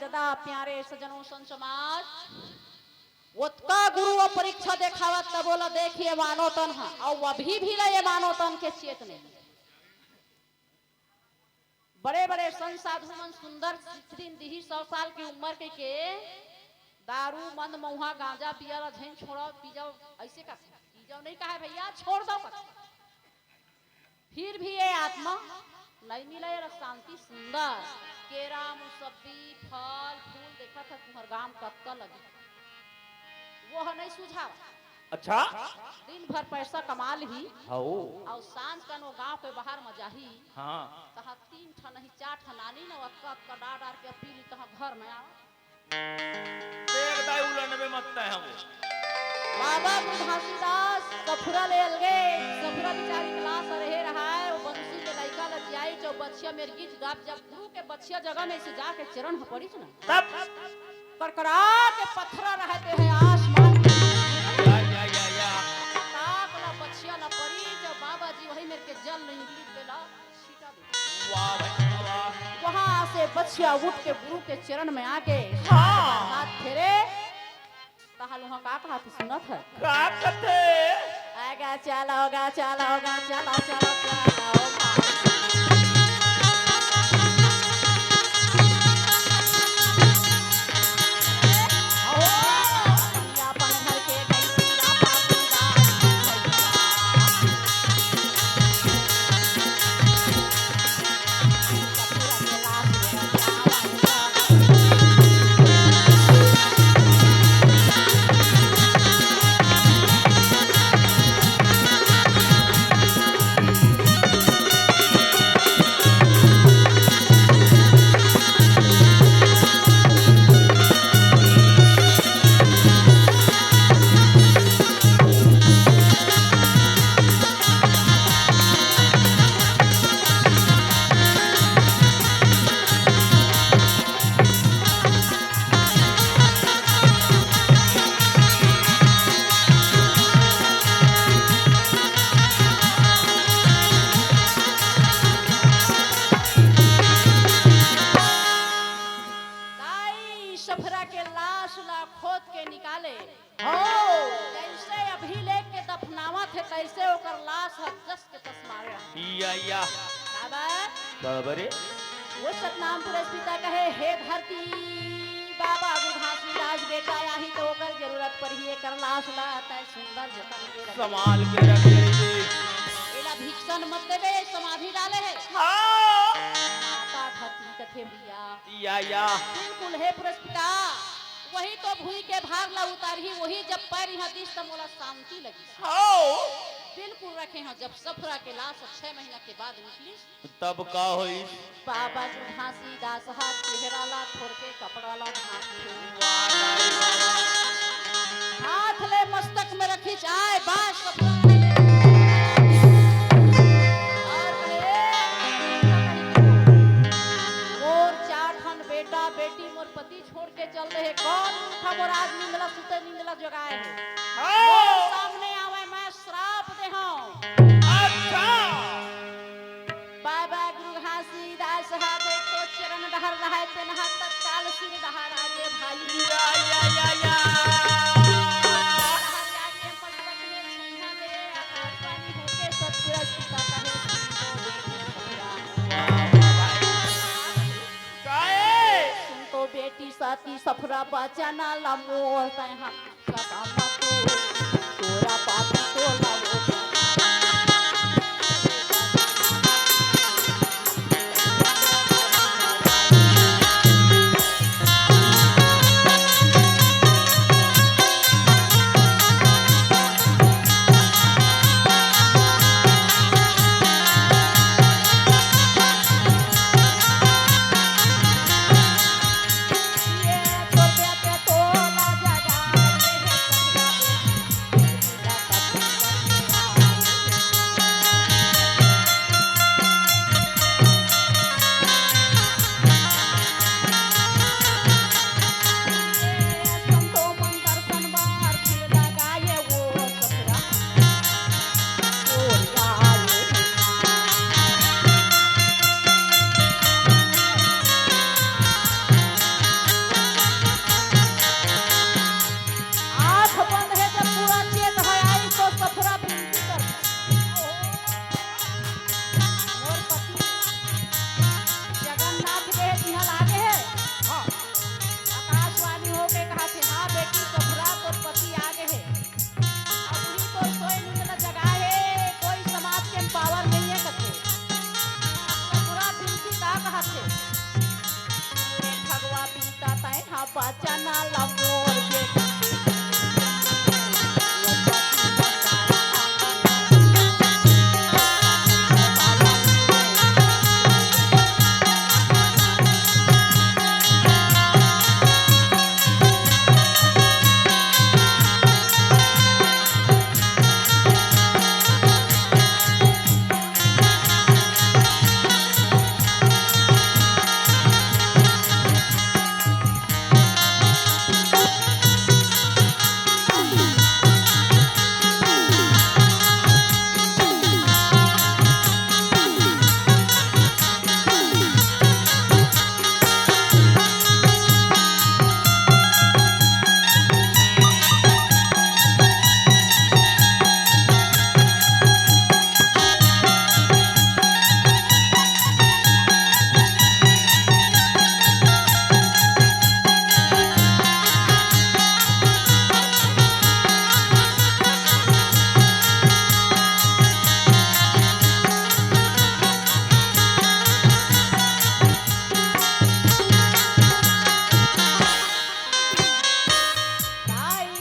मर्यादा प्यारे सजनों संत समाज उत्का गुरु वो परीक्षा देखावत तब बोला देखिए मानो तन है और अभी भी ये मानो तन के चेतने बड़े बड़े संत साधु मन सुंदर दिन दी 100 साल की उम्र के दारू मंद महुआ गांजा पिया झेन छोड़ो पी जाओ ऐसे का पी जाओ नहीं कहा भैया छोड़ दो फिर भी ये आत्मा नहीं मिले शांति सुंदर केरा मुसब्बी फल फूल देखा था तुम्हारे गांव कब का लगे वो है नहीं सुझाव अच्छा दिन भर पैसा कमा ली और सांझ का नो गांव के बाहर में जाही हाँ तहा 3 ठा नहीं 4 ठा नानी न अक्का अक्का डार डार के पी ली तहा घर में आ देख दाई उलन में मत है हम बाबा घासीदास सफुरा ले अलगे सफुरा बेचारी क्लास रहे रहा है वो बंसी के लइका लतियाई जो बच्चिया मेरे गीत गाप जब गुरु के बच्चिया जगह में से जाके चरण पड़ी ना तब करकरा के पत्थरा रहते हैं आसमान या ताक ला बच्चिया ना पड़ी जब बाबा जी वही मेरे के जल नहीं गिर देला सीटा दे वाह भाई वाह वहां से बच्चिया उठ के गुरु के चरण में आके हाँ हाथ फेरे कहा लोहा का कहा तू सुनत है का करते आगा चलोगा चलोगा चलो चलो चलोगा या बाबरे वो सतनाम पुरस्पिता कहे हे धरती बाबा घासीदास बेटा यही तो कर जरूरत पर ही कर लाश लाता सुंदर जतन के संभाल के रखे रे एला भिक्षण मत देवे समाधि डाले है हां माता धरती कथे भैया या बिल्कुल है पुरस्पिता वही तो भूई के भार ला उतारही वही जब पैर यहाँ दिस तो मोला शांति लगी हां बिल्कुल रखे हैं जब सफरा के लाश 6 महीना के बाद निकली तब का होई बाबा घासीदास हाथ चेहरा ला छोड़ के कपड़ा ला हाथ ले मस्तक में रखी चाय बास और 4 ठन बेटा बेटी मोर पति छोड़ के चल रहे कौन था मोर आज नींदला सुते नींदला जगाए है सामने आवे मैं श्राप दे हूं अच्छा बाबा गुरु घासीदास हाथ तो चरण डहर रहा ते नहा तत्काल सिर डहर आगे भाई या जाके पलक में छैया दे आकाशवाणी होके सतपुरस पिता काए सुन तो बेटी साथी सफरा बचाना लमो तहा सदा मत तोरा पापी तो लवो ये तो बचना ला मोर बेटा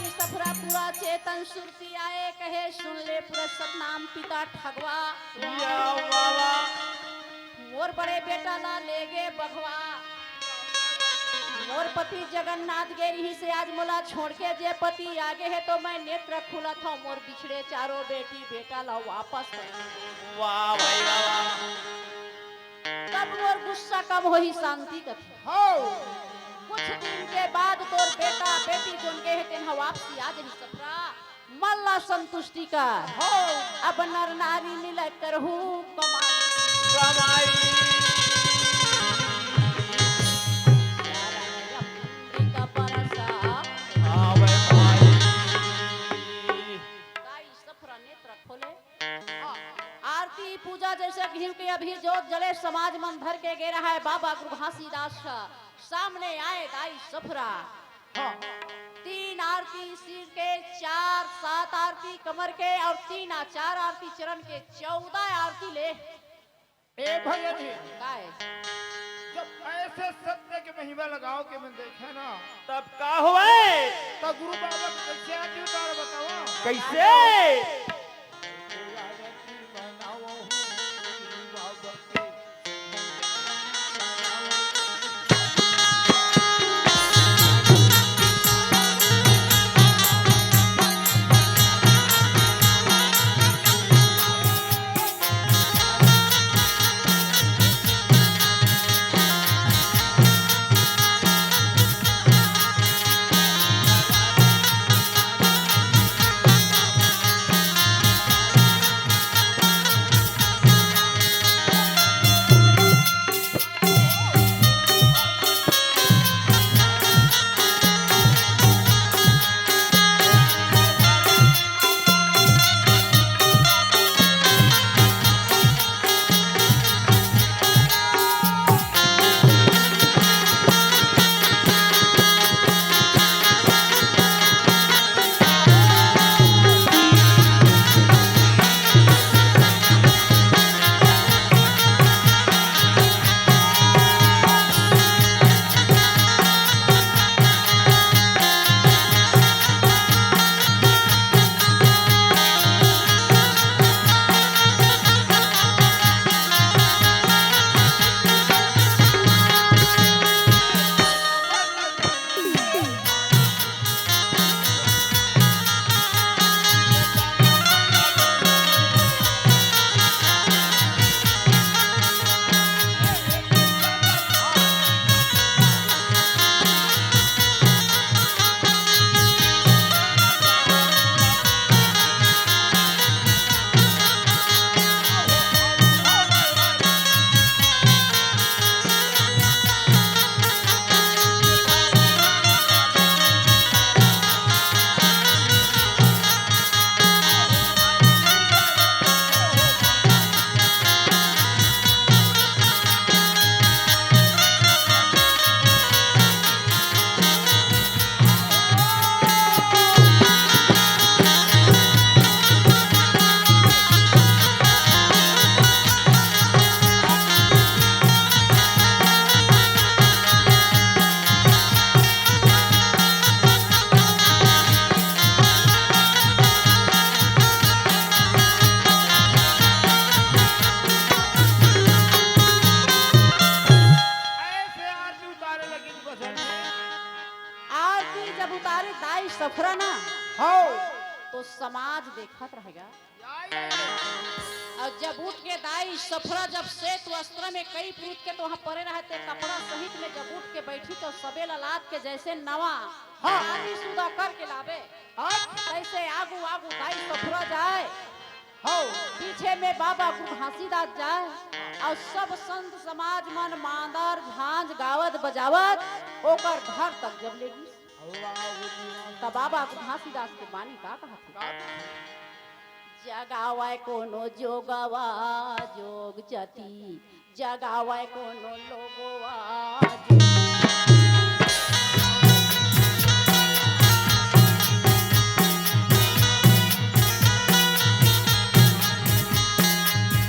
चेतन सुरती आए कहे सुन ले पूरे सतनाम पिता ठगवा या बाबा मोर बड़े बेटा ला ले गे बघवा मोर पति जगन्नाथ गे रही से आज मोला छोड़ के जे पति आगे है तो मैं नेत्र खुला था मोर बिछड़े चारों बेटी बेटा ला वापस वाह भाई बाबा तब मोर गुस्सा कम होही शांति कथी हो कुछ दिन के बाद तोर बेटा बेटी जोन गे है तेन वापसी आ जही सफरा मल्ला संतुष्टि का हो अब नर नारी मिल करहू कमाई कमाई का परसा हाँ भाई कमाई गाय सफरा नेत्र खोले आरती पूजा जैसे घी के अभी जोत जले समाज मन धर के गे रहा है बाबा गुरु घासीदास सामने आए दाई सफरा हाँ 3 आरती सिर के 4 7 आरती कमर के और 4 आरती चरण के 14 आरती ले ए भैया जी गाय जब ऐसे सत्य के महिमा लगाओ के मैं देखे ना तब का हुआ तो गुरु बाबा के कैसे आती उतार बताओ कैसे उतारे दाई सफरा ना हाँ तो समाज देखत रहेगा। या, या। और जब उठ के दाई सफरा जब सेत वस्त्र में कई पूत के तो वहाँ परे रहते कपड़ा सहित में जब उठ के बैठी तो सबे ललाट के जैसे नवा हाँ। शादी शुदा करके लावे अच्छा ऐसे आगू आगू दाई सफरा जाए हाँ पीछे में बाबा घासीदास जाए और सब संत समाज मन मांदर झांझ गावत बजावत ओकर घर तक जब लेगी तब बाबा घासीदास के बानी का कहते जगावे कोनो जोगवा जोग जति जगावे कोनो लोगवा जोग।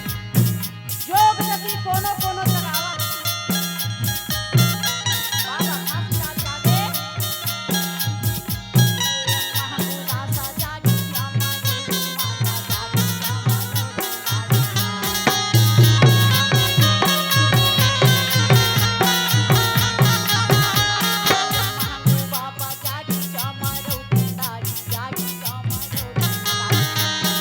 जोग जति कोनो कोनो जगावत बाबा घासीदास जागे महमूदासा जागी श्यामा देवी माता जागी महमू बाबा जागी श्यामा रौदी तारी जागी श्यामा रौदी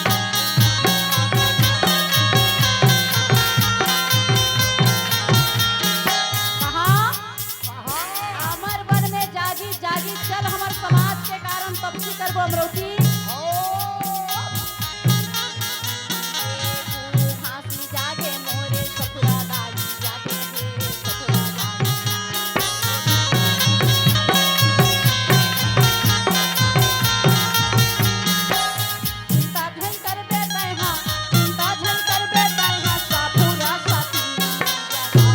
कहाँ अमर वन में जागी जागी चल हमर समाज के कारण तपसी करबो अमरौती घासी जागे मोरे सफुरा दाई जागे हे सफुरा दाई चिंता धन करबे तैहा चिंता धन करबे तैहा सफुरा सती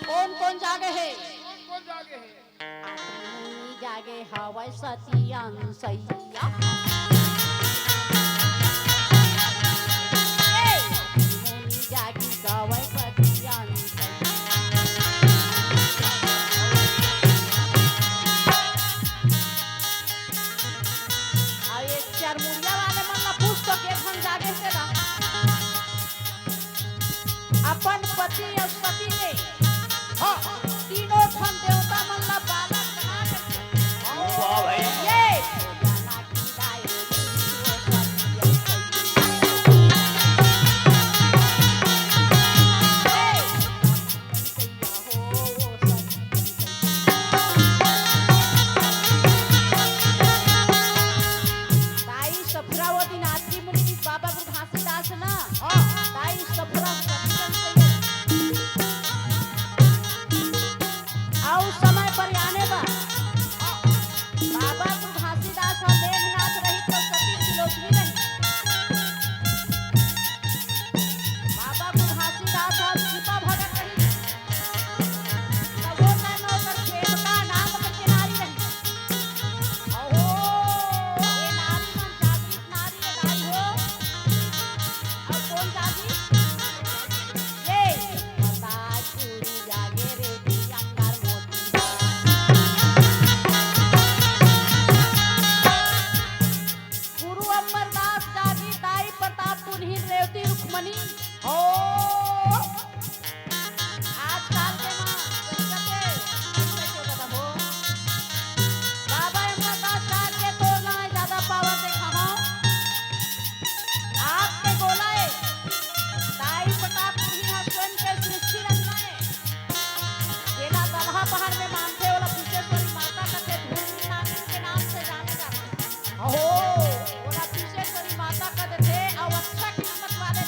कौन कौन जागे है कौन जागे है आदमी जागे हवै सतियन सैया मुनि जागी गवै सतियन और एक चरमुरिया वाले मन ला पूछ तो के हम जागे से ला अपन पति और सती ने हाँ तीनों ठन देवता मन ला बालक बना के वाह भाई ये जाना की दाई वो सती दाई सफरावती नाथी मुनि बाबा घासीदास ना हाँ दाई सफरा आओ समय पर आने बा बाबा घासीदास और मेघनाथ रही तो सती सिलोचनी रही बाबा घासीदास और सीता भगत रही तब वो नैनो कर प्रेमका नाम करके नारी रही अहो ये नारी मन जागृत नारी है दाई हो और कौन जागी ये बताज पूरी जागे रे अंगार मोती गुरु अमरदास जागी दाई प्रताप पुनहि रेवती रुक्मणी हो आजकल के मां संगते कैसे को दादा हो बाबा अमरदास जागे तो ना ज्यादा पावर देखा हो आपके गोलाए दाई प्रताप पुनहि हस्बैंड के सृष्टि रचनाए केला दलहा पहाड़ में मानते वाला पुष्पेश्वरी माता का थे धूमनी नागिन के नाम से जाने जाते हो बोला पुष्पेश्वरी माता का थे और अच्छा किस्मत वाले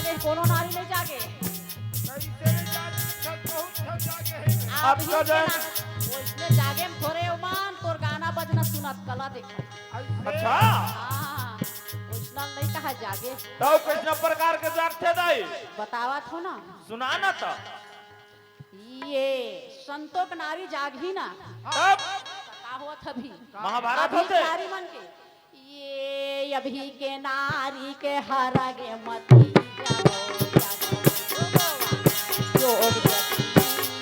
जागे कोनो नारी नहीं जागे कैसे नहीं जागे सब बहुत सब जागे है अब तो जान- उसने जागे में थोड़े उमान तोर गाना बजना सुनत कला देखा ऐसे अच्छा हाँ वैष्णव नहीं कहा जागे तो किस प्रकार के जागते दाई बतावा थो ना सुना ना तो ये संतों के नारी जाग ही ना तब का हुआ अभी महाभारत अभी होते नारी मन के ये अभी के नारी के हरागे मती जागो जागो जोग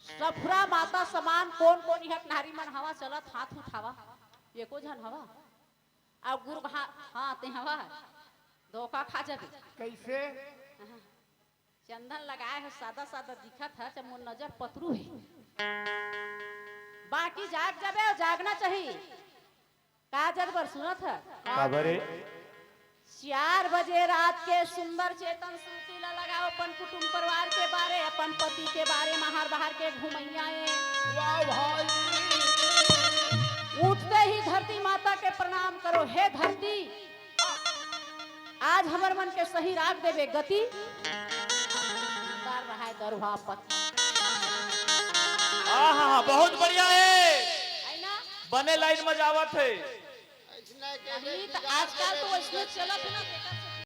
सफरा माता समान कौन कौन यहाँ नारी मन हवा चलत हाथ उठावा एको झन हवा अब गुरु हाँ ते हवा धोखा खा जाबे कैसे चंदन लगाए है सादा सादा दिखत है जब मुन नजर पतरू है बाकी जाग जाबे और जागना चाहिए का जगबर सुनत है खबरे 4 बजे रात के सुंदर चेतन सुशीला लगाओ अपन कुटुंब परिवार के बारे अपन पति के बारे महर बाहर के घुमैया वाह भाई उठते ही धरती माता के प्रणाम करो हे धरती आज हमर मन के सही राग देवे गति रहा है दरभा पति हाँ बहुत बढ़िया है है ना बने लाइन में जावत है अभी तो आजकल तो इसमें चलत है ना